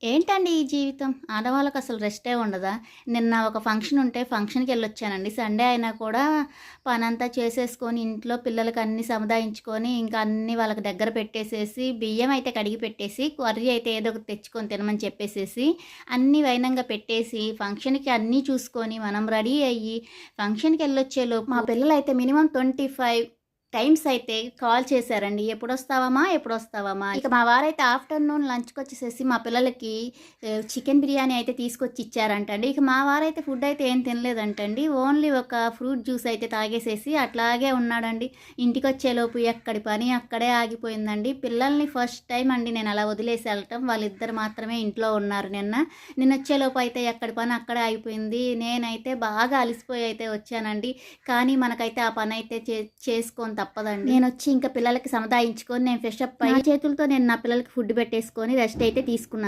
ఏంటండి ఈ జీవితం? ఆడవాళ్ళకి అసలు రెస్టే ఉండదా? నిన్న ఒక ఫంక్షన్ ఉంటే ఫంక్షన్‌కెళ్ళొచ్చానండి. సండే అయినా కూడా పనంతా చేసేసుకొని ఇంట్లో పిల్లలకి అన్నీ సముదాయించుకొని, ఇంకా అన్నీ వాళ్ళకి దగ్గర పెట్టేసేసి, బియ్యం అయితే కడిగి పెట్టేసి, కర్రీ అయితే ఏదో ఒకటి తెచ్చుకొని తినమని చెప్పేసేసి, అన్నీ వైనంగా పెట్టేసి, ఫంక్షన్‌కి అన్నీ చూసుకొని, మనం రెడీ అయ్యి, ఫంక్షన్‌కెళ్ళొచ్చేలోపు మా పిల్లలైతే మినిమమ్ 25 టైమ్స్ అయితే కాల్ చేశారండి. ఎప్పుడొస్తావమ్మా? ఎప్పుడొస్తావమ్మా? ఇక మా వారైతే ఆఫ్టర్‌నూన్ లంచ్‌కొచ్చేసేసి మా పిల్లలకి చికెన్ బిర్యానీ అయితే తీసుకొచ్చి ఇచ్చారంటండి. ఇక మా వారైతే ఫుడ్ అయితే ఏం తినలేదంటండి. ఓన్లీ ఒక ఫ్రూట్ జ్యూస్ అయితే తాగేసేసి అట్లాగే ఉన్నాడండి. ఇంటికొచ్చేలోపు ఎక్కడి పని అక్కడే ఆగిపోయిందండి. పిల్లల్ని ఫస్ట్ టైమ్ అండి నేను అలా వదిలేసి ఎళ్ళటం. వాళ్ళిద్దరు మాత్రమే ఇంట్లో ఉన్నారు నిన్న. నేనొచ్చేలోపు అయితే ఎక్కడి పని అక్కడే ఆగిపోయింది. నేనైతే బాగా అలిసిపోయి అయితే వచ్చానండి. కానీ మనకైతే ఆ పనైతే చేసుకోని తప్పదండి. నేనొచ్చి ఇంక పిల్లలకి సముదాయించుకొని నేను ఫ్రెష్ అప్ అయ్యి నా చేతులతో నేను నా పిల్లలకి ఫుడ్ పెట్టేసుకొని రెస్ట్ అయితే తీసుకున్నాను.